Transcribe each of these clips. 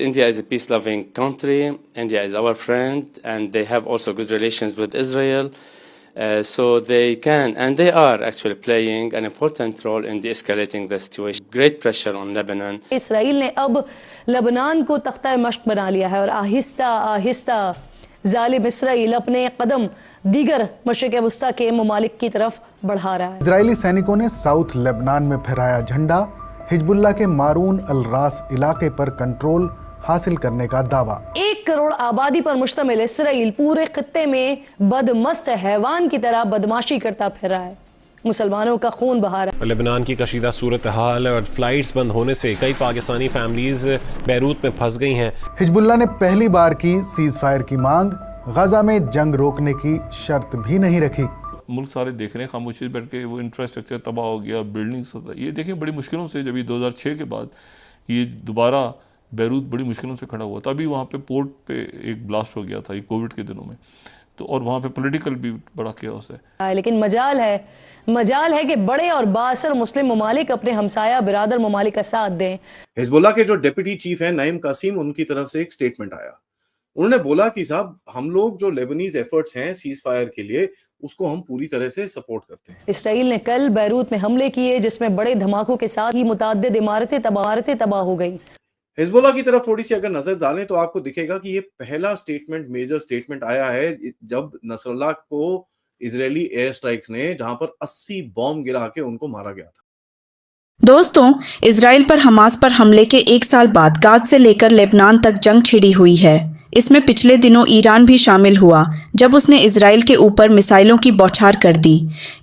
India is a peace-loving country. India is our friend, and they have also good relations with Israel. So they can and they are actually playing an important role in de-escalating the situation. Great pressure on Lebanon. Israel ने अब Lebanon को तख्ता मश्क बना लिया है और आहिस्ता आहिस्ता जालिम Israel अपने कदम दीगर मशरिक़ वस्ता के ममालिक की तरफ बढ़ा रहा है। इजरायली सैनिकों ने साउथ लेबनान में फहराया झंडा, हिजबुल्लाह के मारून अल रास इलाके पर कंट्रोल हासिल करने का दावा। 1 करोड़ आबादी पर मुश्तमिल इसराइल पूरे खित्ते में बदमस्त हैवान की तरह बदमाशी करता फिर रहा है, मुसलमानों का खून बहा रहा है। लेबनान की कशीदा सूरत हाल और फ्लाइट्स बंद होने से कई पाकिस्तानी फैमिलीज बैरूत में फंस गई हैं। हिजबुल्लाह ने पहली बार की सीज फायर की मांग, गजा में जंग रोकने की शर्त भी नहीं रखी। मुल्क सारे देख रहे हैं खामोशी बैठ के, वो इंफ्रास्ट्रक्चर तबाह हो गया, बिल्डिंग्स होता है। ये देखें बड़ी मुश्किलों से जब ये 2006 के बाद ये दोबारा बैरूत बड़ी मुश्किलों से खड़ा हुआ था। अभी वहाँ पे पोर्ट पे एक ब्लास्ट हो गया था ये कोविड के दिनों में, तो और वहाँ पे पॉलिटिकल भी बड़ा केओस है। लेकिन मजाल है कि बड़े और बासर मुस्लिम ममालिक अपने हमसाया बिरादर ममालिक का साथ दें। हिजबुल्लाह के जो डिप्टी चीफ हैं नईम कासिम, उनकी तरफ से एक स्टेटमेंट आया। उन्होंने बोला कि साहब हम लोग जो लेबनीज एफर्ट्स हैं सीज फायर के लिए, उसको हम पूरी तरह से सपोर्ट करते हैं। इसराइल ने कल बैरूत में हमले किए जिसमें बड़े धमाकों के साथ ही मुतअद्दिद इमारतें तबाह हो गई। हिजबुल्लाह की तरफ थोड़ी सी अगर नजर डालें तो आपको दिखेगा कि ये पहला स्टेटमेंट, मेजर स्टेटमेंट आया है जब नसरल्लाह को इजरायली एयर स्ट्राइक्स ने जहां पर 80 बॉम्ब गिरा के उनको मारा गया था। दोस्तों, इजराइल पर हमास पर हमले के 1 साल बाद गाज से लेकर लेबनान तक जंग छिड़ी हुई है। इसमें पिछले दिनों ईरान भी शामिल हुआ जब उसने इजराइल के ऊपर मिसाइलों की बौछार कर दी।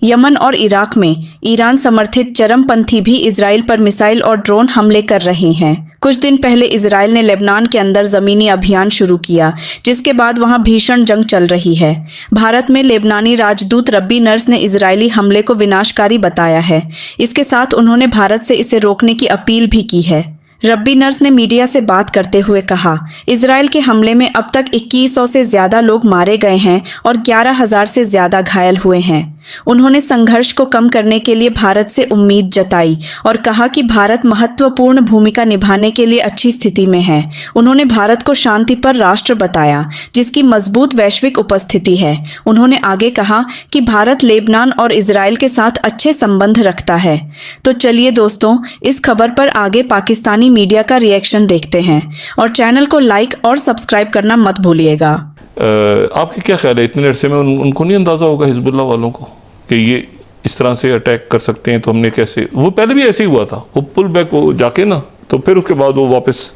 यमन और इराक में ईरान समर्थित चरमपंथी भी इजराइल पर मिसाइल और ड्रोन हमले कर रहे हैं। कुछ दिन पहले इजराइल ने लेबनान के अंदर ज़मीनी अभियान शुरू किया, जिसके बाद वहां भीषण जंग चल रही है। भारत में लेबनानी राजदूत रब्बी नर्स ने इजरायली हमले को विनाशकारी बताया है। इसके साथ उन्होंने भारत से इसे रोकने की अपील भी की है। रब्बी नर्स ने मीडिया से बात करते हुए कहा, इजराइल के हमले में अब तक 2100 से ज़्यादा लोग मारे गए हैं और 11,000 से ज़्यादा घायल हुए हैं। उन्होंने संघर्ष को कम करने के लिए भारत से उम्मीद जताई और कहा कि भारत महत्वपूर्ण भूमिका निभाने के लिए अच्छी स्थिति में है। उन्होंने भारत को शांति पर राष्ट्र बताया, जिसकी मजबूत वैश्विक उपस्थिति है। उन्होंने आगे कहा कि भारत लेबनान और इजराइल के साथ अच्छे संबंध रखता है। तो चलिए दोस्तों, इस खबर पर आगे पाकिस्तानी मीडिया का रिएक्शन देखते हैं और चैनल को लाइक और सब्सक्राइब करना मत भूलिएगा। आपके क्या ख्याल है, इतने अरसे में उनको नहीं अंदाज़ा होगा हिजबुल्लाह वालों को कि ये इस तरह से अटैक कर सकते हैं? तो हमने कैसे, वो पहले भी ऐसे ही हुआ था, वो पुल बैक हो जाके ना, तो फिर उसके बाद वो वापस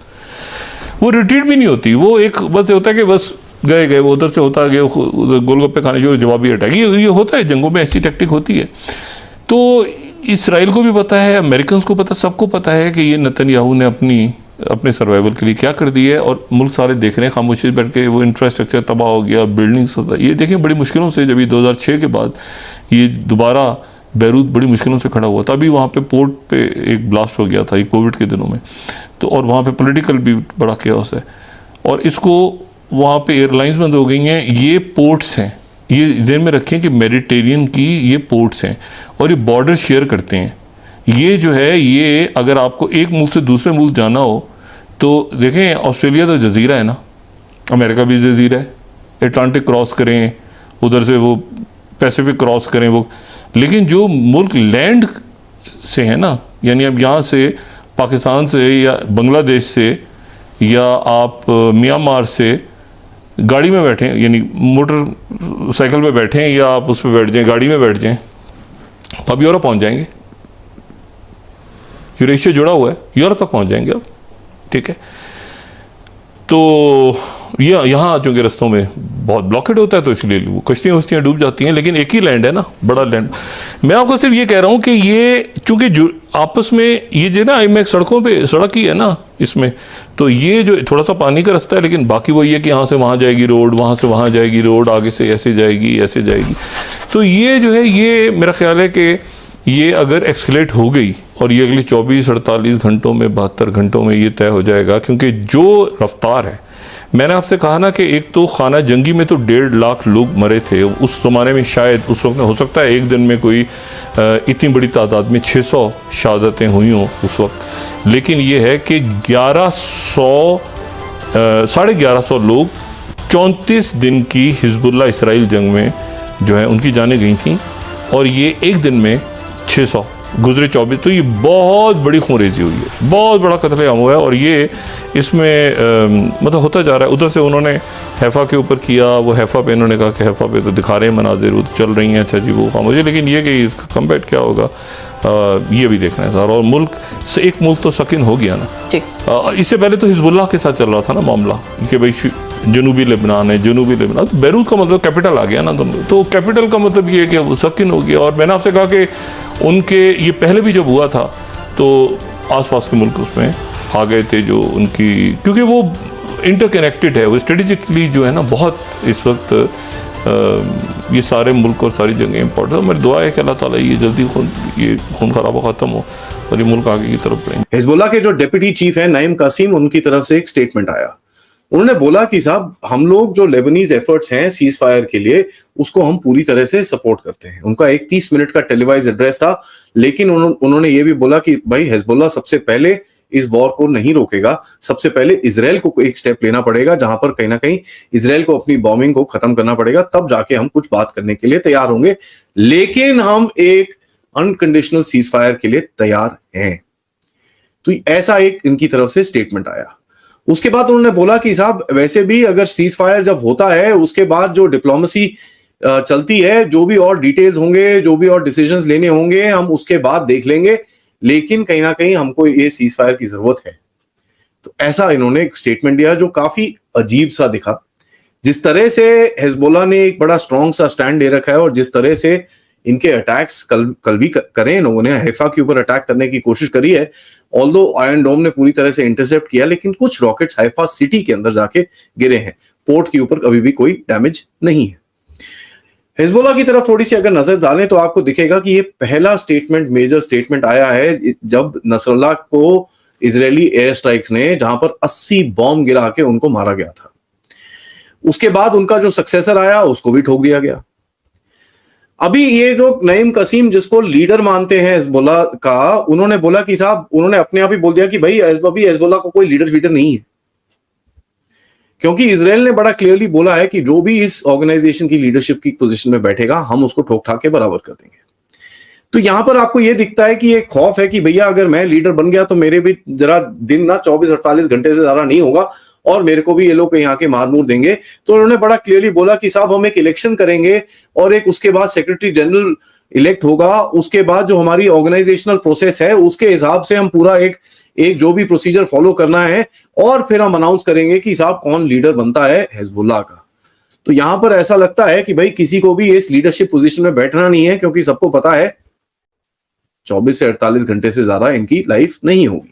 वो रिट्रीट भी नहीं होती। वो एक बस होता है कि बस गए वो उधर से होता गया, गोलगप्पे खाने जो जवाबी अटैक, ये होता है जंगों में, ऐसी टेक्निक होती है। तो इसराइल को भी पता है, अमेरिकन को पता, सबको पता है कि ये नेतन्याहू ने अपने सर्वाइवल के लिए क्या कर दिया है, और मुल्क सारे देख रहे हैं खामोशी बैठ के, वो इंफ्रास्ट्रक्चर तबाह हो गया, बिल्डिंग्स होता है। ये देखें बड़ी मुश्किलों से जब ये 2006 के बाद ये दोबारा बैरूत बड़ी मुश्किलों से खड़ा हुआ था। अभी वहाँ पे पोर्ट पे एक ब्लास्ट हो गया था ये कोविड के दिनों में, तो और वहाँ पे पॉलिटिकल भी बड़ा केओस है, और इसको वहाँ पे एयरलाइंस बंद हो गई हैं। ये पोर्ट्स हैं, ये ध्यान में रखें कि मेडिटेरियन की ये पोर्ट्स हैं और ये बॉर्डर शेयर करते हैं। ये जो है, ये अगर आपको एक मुल्क से दूसरे मुल्क जाना हो तो देखें, ऑस्ट्रेलिया तो जजीरा है ना, अमेरिका भी जजीरा है, अटलांटिक क्रॉस करें, उधर से वो पैसिफिक क्रॉस करें वो, लेकिन जो मुल्क लैंड से है ना, यानी अब यहाँ से पाकिस्तान से या बांग्लादेश से या आप म्यांमार से गाड़ी में बैठें, यानी मोटर साइकिल पे बैठें या आप उस पर बैठ जाएं, गाड़ी में बैठ जाएं, तो आप यूरोप पहुँच जाएंगे। यूरेशिया जुड़ा हुआ है, यूरोप तक पहुँच जाएंगे आप, ठीक है। तो ये यहाँ चूँकि रस्तों में बहुत ब्लॉकेड होता है, तो इसलिए वो कश्तियाँ डूब जाती हैं, लेकिन एक ही लैंड है ना, बड़ा लैंड। मैं आपको सिर्फ ये कह रहा हूँ कि ये चूँकि आपस में ये जो ना, मैं सड़कों पे सड़क ही है ना इसमें, तो ये जो थोड़ा सा पानी का रास्ता है, लेकिन बाकी वो ये कि यहाँ से वहाँ जाएगी रोड, वहाँ से वहाँ जाएगी रोड, आगे से ऐसे जाएगी। तो ये जो है, ये मेरा ख्याल है कि ये अगर एक्सकलेट हो गई और ये अगले 24-48 घंटों में, 72 घंटों में ये तय हो जाएगा, क्योंकि जो रफ्तार है, मैंने आपसे कहा ना कि एक तो खाना जंगी में तो 1.5 लाख लोग मरे थे उस ज़माने में, शायद उस वक्त में हो सकता है एक दिन में कोई इतनी बड़ी तादाद में 600 शहादतें हुई हों उस वक्त, लेकिन ये है कि 1100 1150 लोग 34 दिन की हिजबुल्लाह इसराइल जंग में जो है उनकी जानें गई थी, और ये एक दिन में 600 गुजरे 24। तो ये बहुत बड़ी खूनरेजी हुई है, बहुत बड़ा कत्लेआम हुआ है। और ये इसमें मतलब होता जा रहा है। उधर से उन्होंने हैफा के ऊपर किया, वो हैफा पे इन्होंने कहा कि हैफा पे तो दिखा रहे हैं मनाजिर, वो तो चल रही हैं, अच्छा जी वो मुझे, लेकिन ये कि इसका कम्बैट क्या होगा ये भी देखना है सर। और मुल्क से एक मुल्क तो सकिन हो गया ना जी। इससे पहले तो हिजबुल्लाह के साथ चल रहा था ना मामला कि भाई जनूबी लेबनान है, जनूबी लेबनान, तो बैरूत का मतलब कैपिटल आ गया ना, तो कैपिटल का मतलब ये है कि वो सकिन हो गया। और मैंने आपसे कहा कि उनके ये पहले भी जब हुआ था तो आसपास के मुल्क उसमें आ गए थे जो उनकी, क्योंकि वो इंटरकनेक्टेड है, वो स्ट्रेटेजिकली जो है ना बहुत इस वक्त ये सारे मुल्क और सारी जगह इंपॉर्टेंट है। मेरी दुआ है कि अल्लाह ताला ये जल्दी ये खून खराबा ख़त्म हो और ये मुल्क आगे की तरफ बढ़े। हिजबुल्लाह के जो डेप्यूटी चीफ है नईम कासिम, उनकी तरफ से एक स्टेटमेंट आया। उन्होंने बोला कि साहब हम लोग जो लेबनीज एफर्ट्स हैं सीज फायर के लिए उसको हम पूरी तरह से सपोर्ट करते हैं। उनका एक 30 मिनट का टेलीवाइज एड्रेस था, लेकिन उन्होंने ये भी बोला कि भाई हिजबुल्लाह सबसे पहले इस वॉर को नहीं रोकेगा, सबसे पहले इजराइल को एक स्टेप लेना पड़ेगा, जहां पर कहीं ना कहीं इजराइल को अपनी बॉम्बिंग को खत्म करना पड़ेगा, तब जाके हम कुछ बात करने के लिए तैयार होंगे, लेकिन हम एक अनकंडीशनल सीज फायर के लिए तैयार हैं। तो ऐसा एक इनकी तरफ से स्टेटमेंट आया। उसके बाद उन्होंने बोला कि साहब वैसे भी अगर सीज फायर जब होता है उसके बाद जो डिप्लोमेसी चलती है, जो भी और डिटेल्स होंगे, जो भी और डिसीजंस लेने होंगे हम उसके बाद देख लेंगे, लेकिन कहीं ना कहीं हमको ये सीज फायर की जरूरत है। तो ऐसा इन्होंने एक स्टेटमेंट दिया जो काफी अजीब सा दिखा। जिस तरह से हिजबुल्लाह ने एक बड़ा स्ट्रॉन्ग सा स्टैंड ले रखा है और जिस तरह से इनके अटैक्स कल भी करें, इन्होंने हैफा के ऊपर अटैक करने की कोशिश करी है, ऑल्दो आयरन डोम ने पूरी तरह से इंटरसेप्ट किया, लेकिन कुछ रॉकेट्स हैफा सिटी के अंदर जाके गिरे हैं। पोर्ट के ऊपर अभी भी कोई डैमेज नहीं है। हिजबुल्लाह की तरफ थोड़ी सी अगर नजर डालें तो आपको दिखेगा कि ये पहला स्टेटमेंट, मेजर स्टेटमेंट आया है जब नसरल्लाह को इजरायली एयर स्ट्राइक्स ने जहां पर 80 बॉम्ब गिरा के उनको मारा गया था। उसके बाद उनका जो सक्सेसर आया उसको भी ठोक दिया गया। अभी ये जो नईम कासिम जिसको लीडर मानते हैं हिजबुल्लाह का, उन्होंने बोला कि साहब, उन्होंने अपने आप ही बोल दिया कि भाई अभी हिजबुल्लाह को कोई लीडर फीडर नहीं है, क्योंकि इजराइल ने बड़ा क्लियरली बोला है कि जो भी इस ऑर्गेनाइजेशन की लीडरशिप की पोजीशन में बैठेगा हम उसको ठोक ठाक के बराबर कर देंगे। तो यहां पर आपको यह दिखता है कि एक खौफ है कि भैया अगर मैं लीडर बन गया तो मेरे भी जरा दिन ना 24-48 घंटे से ज्यादा नहीं होगा और मेरे को भी ये लोग कहीं आके मार मूर देंगे। तो उन्होंने बड़ा क्लियरली बोला कि साहब हम एक इलेक्शन करेंगे और एक उसके बाद सेक्रेटरी जनरल इलेक्ट होगा, उसके बाद जो हमारी ऑर्गेनाइजेशनल प्रोसेस है उसके हिसाब से हम पूरा एक जो भी प्रोसीजर फॉलो करना है और फिर हम अनाउंस करेंगे कि साहब कौन लीडर बनता है हिजबुल्लाह का। तो यहां पर ऐसा लगता है कि भाई किसी को भी इस लीडरशिप पोजीशन में बैठना नहीं है, क्योंकि सबको पता है 24 से 48 घंटे से ज्यादा इनकी लाइफ नहीं होगी।